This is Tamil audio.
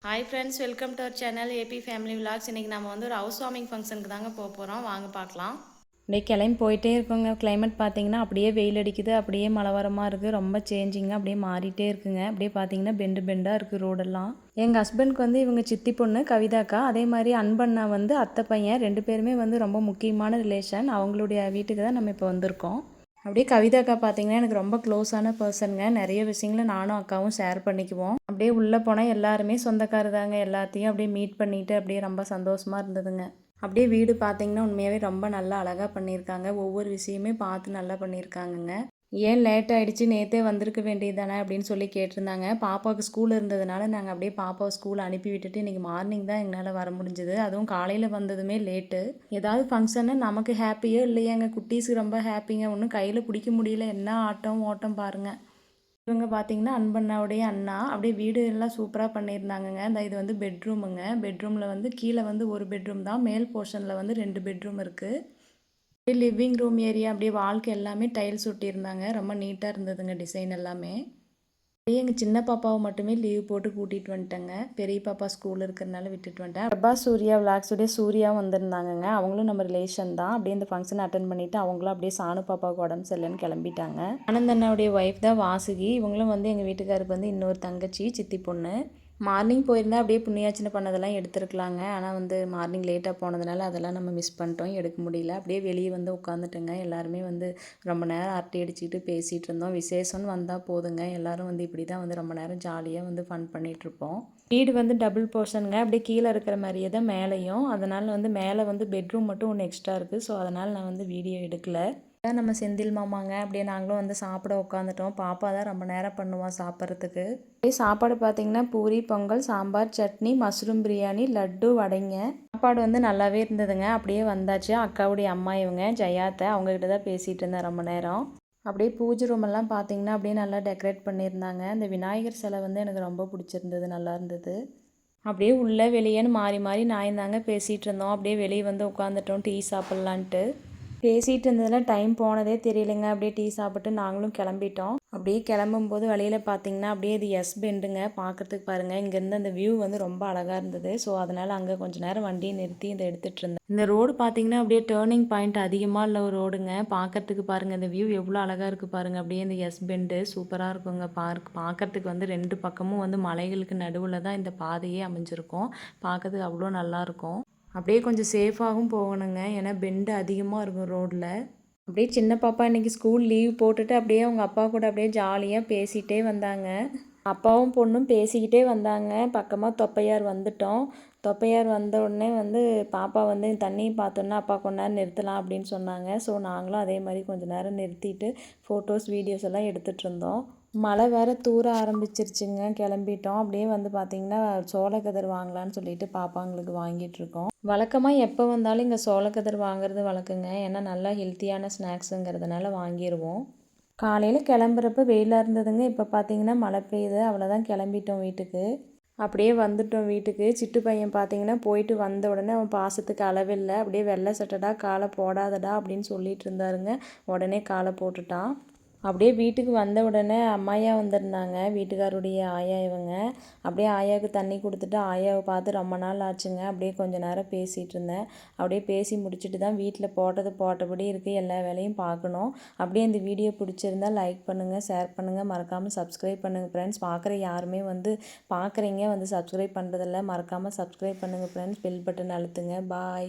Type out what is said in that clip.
Hi friends, welcome to our channel AB family vlogs. இன்றைக்கி நம்ம வந்து ஒரு ஹவுஸ் வார்மிங் ஃபங்க்ஷனுக்கு தாங்க போக போகிறோம். வாங்க பார்க்கலாம். அப்படியே கிளம்பி போயிட்டே இருக்குங்க. கிளைமேட் பார்த்தீங்கன்னா அப்படியே வெயில் அடிக்குது, அப்படியே மழை வரமாக இருக்குது. ரொம்ப சேஞ்சிங்காக அப்படியே மாறிட்டே இருக்குங்க. அப்படியே பார்த்தீங்கன்னா பெண்டாக இருக்குது ரோடெல்லாம். எங்கள் ஹஸ்பண்ட்க்கு வந்து இவங்க சித்தி பொண்ணு கவிதாக்கா, அதே மாதிரி அன்பண்ணா வந்து அத்தை பையன், 2 பேருமே வந்து ரொம்ப முக்கியமான ரிலேஷன். அவங்களுடைய வீட்டுக்கு தான் நம்ம இப்போ வந்திருக்கோம். அப்படியே கவிதாக்கா பார்த்தீங்கன்னா எனக்கு ரொம்ப க்ளோஸான பர்சனுங்க. நிறைய விஷயங்கள நானும் அக்காவும் ஷேர் பண்ணிக்குவோம். அப்படியே உள்ளே போனால் எல்லாருமே சொந்தக்காரதாங்க. எல்லாத்தையும் அப்படியே மீட் பண்ணிவிட்டு அப்படியே ரொம்ப சந்தோஷமாக இருந்ததுங்க. அப்படியே வீடு பார்த்தீங்கன்னா உண்மையாகவே ரொம்ப நல்லா அழகாக பண்ணியிருக்காங்க. ஒவ்வொரு விஷயமே பார்த்து நல்லா பண்ணியிருக்காங்கங்க. ஏன் லேட் ஆகிடுச்சு, நேற்றே வந்திருக்க வேண்டியது தானே அப்படின்னு சொல்லி கேட்டிருந்தாங்க. பாப்பாவுக்கு ஸ்கூல் இருந்ததுனால நாங்கள் அப்படியே பாப்பாவை ஸ்கூல் அனுப்பி விட்டுட்டு இன்றைக்கி மார்னிங் தான் எங்களால் வர முடிஞ்சுது. அதுவும் காலையில் வந்ததுமே லேட்டு. ஏதாவது ஃபங்க்ஷன்னு நமக்கு ஹாப்பியோ இல்லையாங்க, குட்டீஸுக்கு ரொம்ப ஹாப்பிங்க. ஒன்றும் கையில் பிடிக்க முடியல, என்ன ஆட்டம் ஓட்டம் பாருங்கள். இவங்க பார்த்தீங்கன்னா அன்பண்ணாவுடைய அண்ணா. அப்படியே வீடு எல்லாம் சூப்பராக பண்ணியிருந்தாங்கங்க. இது வந்து பெட்ரூமுங்க. பெட்ரூமில் வந்து கீழே வந்து ஒரு பெட்ரூம் தான், மேல் போர்ஷனில் வந்து 2 பெட்ரூம் இருக்குது. அப்படியே லிவிங் ரூம் ஏரியா, அப்படியே வால்க்கு எல்லாமே டைல்ஸ் ஒட்டியிருந்தாங்க. ரொம்ப நீட்டாக இருந்ததுங்க டிசைன் எல்லாமே. அப்படியே எங்கள் சின்ன பாப்பாவை மட்டுமே லீவ் போட்டு கூட்டிகிட்டு வந்துட்டேங்க. பெரிய பாப்பா ஸ்கூல் இருக்கிறதுனால விட்டுட்டு வந்துட்டேன். பிரபா சூர்யா விளாக்ஸுடைய சூர்யாவும் வந்திருந்தாங்கங்க. அவங்களும் நம்ம ரிலேஷன் தான். அப்படியே இந்த ஃபங்க்ஷன் அட்டன் பண்ணிவிட்டு அவங்களும் அப்படியே சாணு பாப்பாவுக்கு உடம்பு சரியில்லைன்னு கிளம்பிட்டாங்க. ஆனந்தண்ணாவுடைய ஒய்ஃப் தான் வாசுகி. இவங்களும் வந்து எங்கள் வீட்டுக்காருக்கு வந்து இன்னொரு தங்கச்சி, சித்தி பொண்ணு. மார்னிங் போயிருந்தால் அப்படியே புண்ணியாச்சனை பண்ணதெல்லாம் எடுத்துருக்கலாங்க. ஆனால் வந்து மார்னிங் லேட்டாக போனதுனால அதெல்லாம் நம்ம மிஸ் பண்ணிட்டோம், எடுக்க முடியல. அப்படியே வெளியே வந்து உட்காந்துட்டுங்க. எல்லாருமே வந்து ரொம்ப நேரம் அரட்டை அடிச்சுக்கிட்டு பேசிகிட்டு இருந்தோம். விசேஷம்னு வந்தால் போதுங்க, எல்லோரும் வந்து இப்படி தான் வந்து ரொம்ப நேரம் ஜாலியாக வந்து ஃபன் பண்ணிகிட்ருப்போம். வீடு வந்து டபுள் போர்ஷனுங்க. அப்படியே கீழே இருக்கிற மாதிரியே தான் மேலேயும். அதனால் வந்து மேலே வந்து பெட்ரூம் மட்டும் ஒன்று எக்ஸ்ட்ரா இருக்குது. ஸோ அதனால் நான் வந்து வீடியோ எடுக்கலை. தான் நம்ம செந்தில் மாமாங்க. அப்படியே நாங்களும் வந்து சாப்பிட உட்காந்துட்டோம். பாப்பா தான் ரொம்ப நேரம் பண்ணுவான் சாப்பிட்றதுக்கு. அப்படியே சாப்பாடு பார்த்திங்கன்னா பூரி, பொங்கல், சாம்பார், சட்னி, மஷ்ரூம் பிரியாணி, லட்டு, வடைங்க. சாப்பாடு வந்து நல்லாவே இருந்ததுங்க. அப்படியே வந்தாச்சு. அக்காவுடைய அம்மா இவங்க ஜெயாத்தை, அவங்கக்கிட்ட தான் பேசிகிட்டு இருந்தேன் ரொம்ப நேரம். அப்படியே பூஜை ரூம் எல்லாம் பார்த்தீங்கன்னா அப்படியே நல்லா டெக்கரேட் பண்ணியிருந்தாங்க. இந்த விநாயகர் சிலை வந்து எனக்கு ரொம்ப பிடிச்சிருந்தது, நல்லா இருந்தது. அப்படியே உள்ளே வெளியேன்னு மாறி மாறி நாயந்தாங்க பேசிகிட்டு இருந்தோம். அப்படியே வெளியே வந்து உட்காந்துட்டோம் டீ சாப்பிட்லான்ட்டு. பேசிகிட்டு இருந்ததில் டைம் போனதே தெரியலைங்க. அப்படியே டீ சாப்பிட்டு நாங்களும் கிளம்பிட்டோம். அப்படியே கிளம்பும்போது வழியில் பார்த்தீங்கன்னா அப்படியே இது எஸ் பெண்டுங்க. பார்க்குறதுக்கு பாருங்கள், இங்கேருந்து அந்த வியூ வந்து ரொம்ப அழகாக இருந்தது. ஸோ அதனால் அங்கே கொஞ்சம் நேரம் வண்டியை நிறுத்தி இதை எடுத்துகிட்டு இருந்தேன். இந்த ரோடு பார்த்தீங்கன்னா அப்படியே டேர்னிங் பாயிண்ட் அதிகமாக உள்ள ஒரு ரோடுங்க. பார்க்குறதுக்கு பாருங்கள், இந்த வியூ எவ்வளோ அழகாக இருக்குது பாருங்கள். அப்படியே இந்த எஸ் பெண்டு சூப்பராக இருக்குங்க. பார்க்குறதுக்கு வந்து 2 பக்கமும் வந்து மலைகளுக்கு நடுவில் தான் இந்த பாதையே அமைஞ்சிருக்கும். பார்க்கறதுக்கு அவ்வளோ நல்லாயிருக்கும். அப்படியே கொஞ்சம் சேஃபாகவும் போகணுங்க, ஏன்னா பெண்டு அதிகமாக இருக்கும் ரோட்டில். அப்படியே சின்ன பாப்பா இன்றைக்கி ஸ்கூல் லீவ் போட்டுட்டு அப்படியே அவங்க அப்பா கூட அப்படியே ஜாலியாக பேசிகிட்டே வந்தாங்க. அப்பாவும் பொண்ணும் பேசிக்கிட்டே வந்தாங்க. பக்கமாக தொப்பையார் வந்துட்டோம். தொப்பையார் வந்த உடனே வந்து பாப்பா வந்து தண்ணி பார்த்தோன்னா அப்பா கொஞ்ச நேரம் நிறுத்தலாம் அப்படின்னு சொன்னாங்க. ஸோ நாங்களும் அதே மாதிரி கொஞ்சம் நேரம் நிறுத்திட்டு ஃபோட்டோஸ், வீடியோஸ் எல்லாம் எடுத்துகிட்டு இருந்தோம். மழை வேறு தூர ஆரம்பிச்சிருச்சுங்க. கிளம்பிட்டோம். அப்படியே வந்து பார்த்திங்கன்னா சோளக்கதிர் வாங்கலான்னு சொல்லிட்டு பாப்பாங்களுக்கு வாங்கிட்டுருக்கோம். வழக்கமாக எப்போ வந்தாலும் இங்கே சோளக்கதிர் வாங்குறது வழக்கங்க. ஏன்னா நல்லா ஹெல்த்தியான ஸ்நாக்ஸுங்கிறதுனால வாங்கிடுவோம். காலையில் கிளம்புறப்ப வெயிலாக இருந்ததுங்க. இப்போ பார்த்தீங்கன்னா மழை பெய்யுது. அவ்வளோதான், கிளம்பிட்டோம் வீட்டுக்கு. அப்படியே வந்துட்டோம் வீட்டுக்கு. சிட்டு பையன் பார்த்தீங்கன்னா போயிட்டு வந்த உடனே அவன் பாசத்துக்கு அளவில்லை. அப்படியே வெள்ளை சட்டடா காலை போடாதடா அப்படின்னு சொல்லிட்டு இருந்தாருங்க. உடனே காலை போட்டுட்டான். அப்படியே வீட்டுக்கு வந்த உடனே அம்மாயா வந்திருந்தாங்க, வீட்டுக்காருடைய ஆயா இவங்க. அப்படியே ஆயாவுக்கு தண்ணி கொடுத்துட்டு ஆயாவை பார்த்து ரொம்ப நாள் ஆச்சுங்க. அப்படியே கொஞ்சம் நேரம் பேசிகிட்டு இருந்தேன். அப்படியே பேசி முடிச்சுட்டு தான் வீட்டில் போட்டது போட்டபடி இருக்குது, எல்லா வேலையும் பார்க்கணும். அப்படியே இந்த வீடியோ பிடிச்சிருந்தால் லைக் பண்ணுங்கள், ஷேர் பண்ணுங்கள், மறக்காமல் சப்ஸ்கிரைப் பண்ணுங்கள் ஃப்ரெண்ட்ஸ். பார்க்குற யாருமே வந்து பார்க்குறீங்க வந்து சப்ஸ்கிரைப் பண்ணுறதில்ல, மறக்காமல் சப்ஸ்கிரைப் பண்ணுங்கள் ஃப்ரெண்ட்ஸ். பெல் பட்டன் அழுத்துங்க. பாய்.